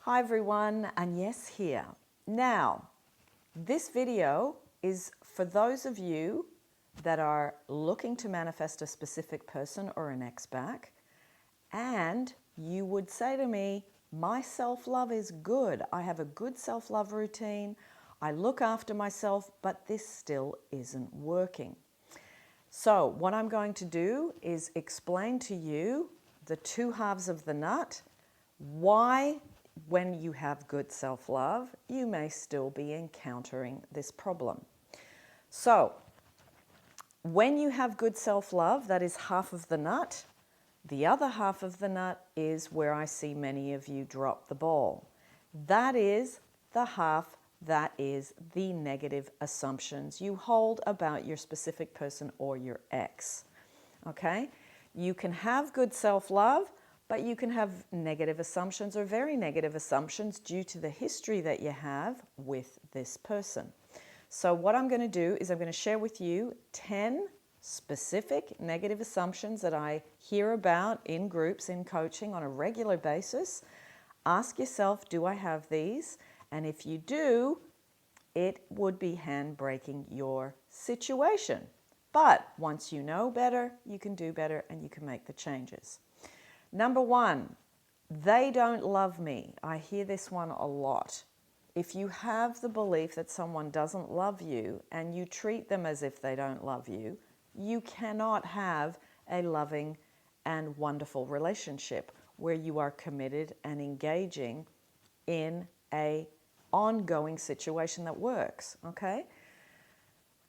Hi everyone, Agnes here. Now, this video is for those of you that are looking to manifest a specific person or an ex back, and you would say to me, my self-love is good. I have a good self-love routine. I look after myself, but this still isn't working. So what I'm going to do is explain to you the two halves of the nut, why when you have good self-love, you may still be encountering this problem. So when you have good self-love, that is half of the nut. The other half of the nut is where I see many of you drop the ball. That is the half that is the negative assumptions you hold about your specific person or your ex. Okay? You can have good self-love, but you can have negative assumptions or very negative assumptions due to the history that you have with this person. So what I'm going to do is I'm going to share with you 10 specific negative assumptions that I hear about in groups, in coaching on a regular basis. Ask yourself, do I have these? And if you do, it would be handbraking your situation. But once you know better, you can do better and you can make the changes. Number one, they don't love me. I hear this one a lot. If you have the belief that someone doesn't love you and you treat them as if they don't love you, you cannot have a loving and wonderful relationship where you are committed and engaging in an ongoing situation that works, okay?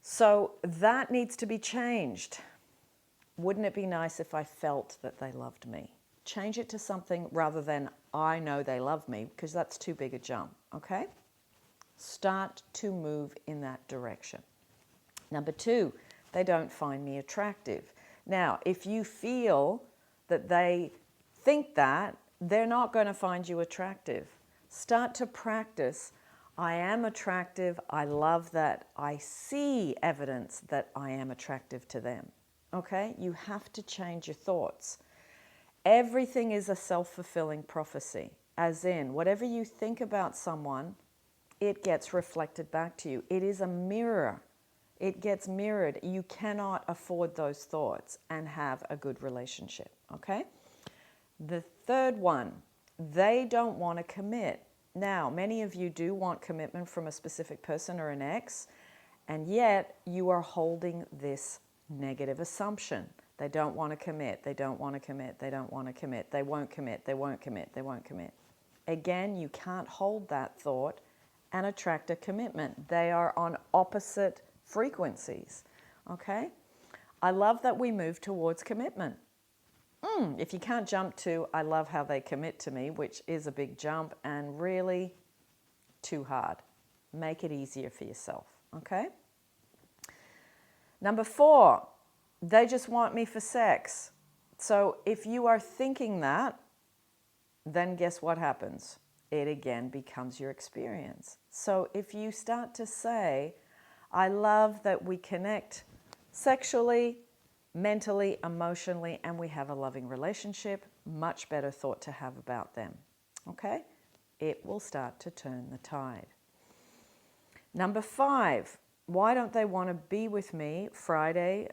So that needs to be changed. Wouldn't it be nice if I felt that they loved me? Change it to something rather than I know they love me, because that's too big a jump, okay? Start to move in that direction. Number two, they don't find me attractive. Now, if you feel that they think that, they're not going to find you attractive. Start to practice, I am attractive, I love that, I see evidence that I am attractive to them. Okay? You have to change your thoughts. Everything is a self-fulfilling prophecy, as in, whatever you think about someone, it gets reflected back to you. It is a mirror. It gets mirrored. You cannot afford those thoughts and have a good relationship, okay? The third one, they don't want to commit. Now, many of you do want commitment from a specific person or an ex, and yet you are holding this negative assumption. They don't want to commit, they don't want to commit, they don't want to commit, they won't commit, they won't commit, they won't commit. Again, you can't hold that thought and attract a commitment. They are on opposite frequencies, okay? I love that we move towards commitment. If you can't jump to, I love how they commit to me, which is a big jump and really too hard. Make it easier for yourself, okay? Number four, they just want me for sex. So if you are thinking that, then guess what happens? It again becomes your experience. So if you start to say, I love that we connect sexually, mentally, emotionally, and we have a loving relationship, much better thought to have about them, okay? It will start to turn the tide. Number five, why don't they want to be with me Friday,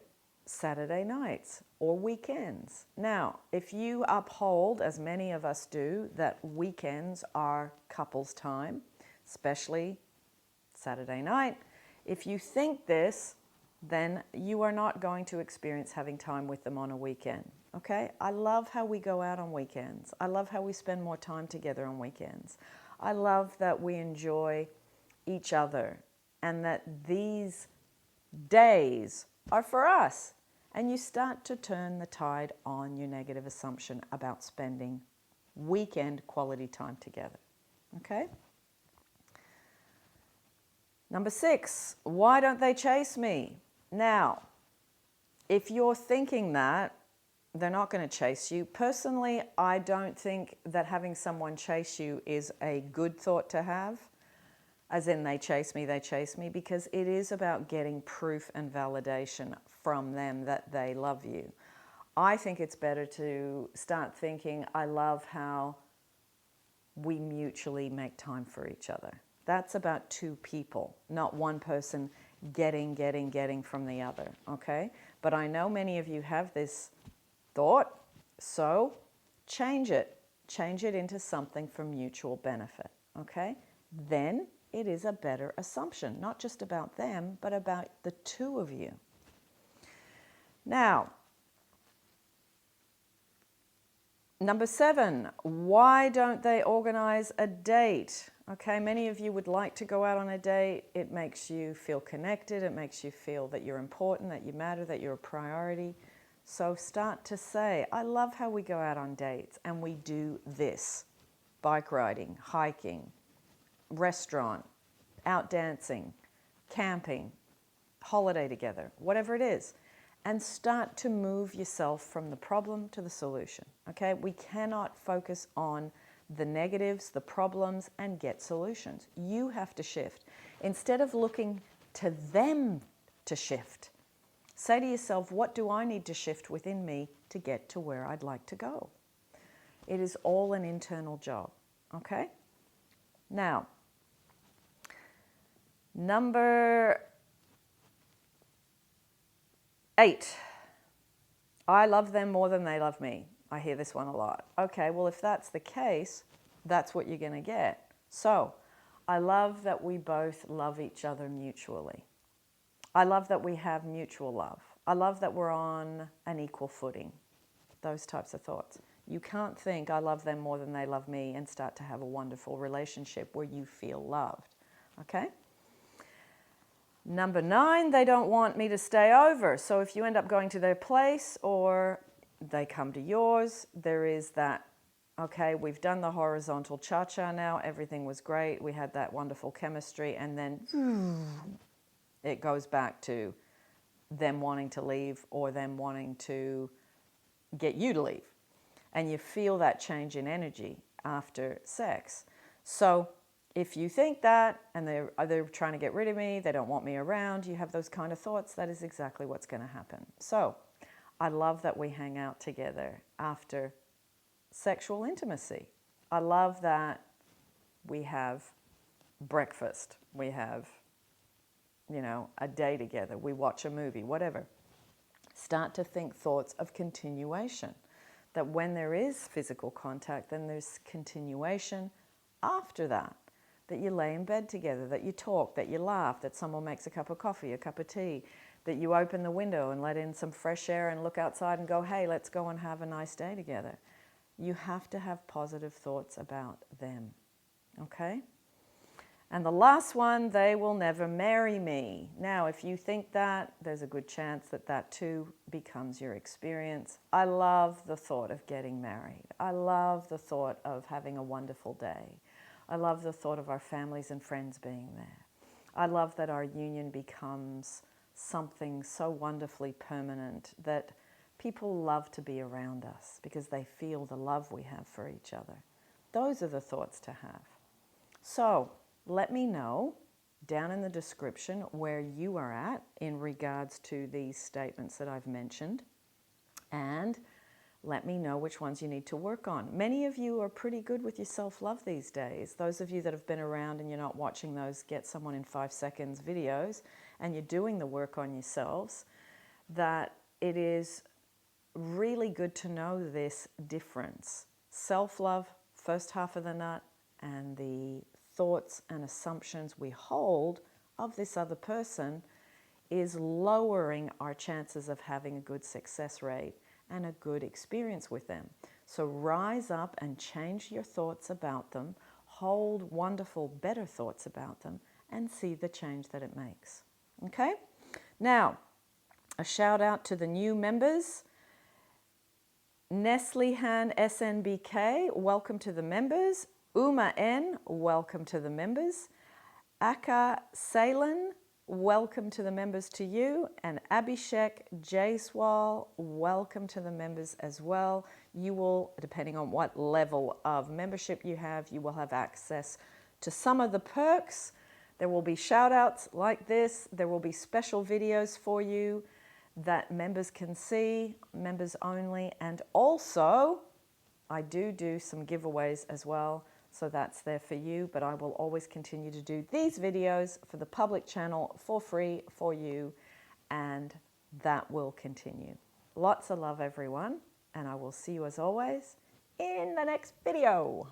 Saturday nights or weekends? Now, if you uphold, as many of us do, that weekends are couples time, especially Saturday night, if you think this, then you are not going to experience having time with them on a weekend, okay? I love how we go out on weekends. I love how we spend more time together on weekends. I love that we enjoy each other and that these days are for us. And you start to turn the tide on your negative assumption about spending weekend quality time together, okay? Number six, why don't they chase me? Now, if you're thinking that, they're not going to chase you. Personally, I don't think that having someone chase you is a good thought to have, as in they chase me, because it is about getting proof and validation from them that they love you. I think it's better to start thinking, I love how we mutually make time for each other. That's about two people, not one person getting from the other, okay? But I know many of you have this thought, so change it. Change it into something for mutual benefit, okay? Then it is a better assumption, not just about them, but about the two of you. Now, number 7, why don't they organize a date? Okay, many of you would like to go out on a date. It makes you feel connected. It makes you feel that you're important, that you matter, that you're a priority. So start to say, I love how we go out on dates and we do this. Bike riding, hiking, restaurant, out dancing, camping, holiday together, whatever it is. And start to move yourself from the problem to the solution, okay? We cannot focus on the negatives, the problems, and get solutions. You have to shift. Instead of looking to them to shift, say to yourself, what do I need to shift within me to get to where I'd like to go? It is all an internal job, okay? Now, number 8, I love them more than they love me. I hear this one a lot. Okay, well, if that's the case, that's what you're going to get. So, I love that we both love each other mutually. I love that we have mutual love. I love that we're on an equal footing. Those types of thoughts. You can't think, I love them more than they love me, and start to have a wonderful relationship where you feel loved. Okay? Number 9, they don't want me to stay over. So if you end up going to their place or they come to yours, there is that, okay, we've done the horizontal cha-cha now. Everything was great. We had that wonderful chemistry. And then it goes back to them wanting to leave or them wanting to get you to leave. And you feel that change in energy after sex. So if you think that and they're trying to get rid of me, they don't want me around, you have those kind of thoughts, that is exactly what's going to happen. So I love that we hang out together after sexual intimacy. I love that we have breakfast. We have, a day together. We watch a movie, whatever. Start to think thoughts of continuation. That when there is physical contact, then there's continuation after that. That you lay in bed together, that you talk, that you laugh, that someone makes a cup of coffee, a cup of tea, that you open the window and let in some fresh air and look outside and go, hey, let's go and have a nice day together. You have to have positive thoughts about them, okay? And the last one, they will never marry me. Now, if you think that, there's a good chance that that too becomes your experience. I love the thought of getting married. I love the thought of having a wonderful day. I love the thought of our families and friends being there. I love that our union becomes something so wonderfully permanent that people love to be around us because they feel the love we have for each other. Those are the thoughts to have. So let me know down in the description where you are at in regards to these statements that I've mentioned, and let me know which ones you need to work on. Many of you are pretty good with your self-love these days. Those of you that have been around and you're not watching those Get Someone in 5 Seconds videos and you're doing the work on yourselves, that it is really good to know this difference. Self-love, first half of the nut, and the thoughts and assumptions we hold of this other person is lowering our chances of having a good success rate and a good experience with them. So rise up and change your thoughts about them, hold wonderful, better thoughts about them, and see the change that it makes. Okay? Now, a shout out to the new members. Neslihan SNBK, welcome to the members. Uma N, welcome to the members. Aka Salen, welcome to the members to you. And Abhishek Jaiswal, welcome to the members as well. You will, depending on what level of membership you have, you will have access to some of the perks. There will be shout outs like this. There will be special videos for you that members can see, members only. And also, I do some giveaways as well. So that's there for you, but I will always continue to do these videos for the public channel for free for you, and that will continue. Lots of love, everyone, and I will see you as always in the next video.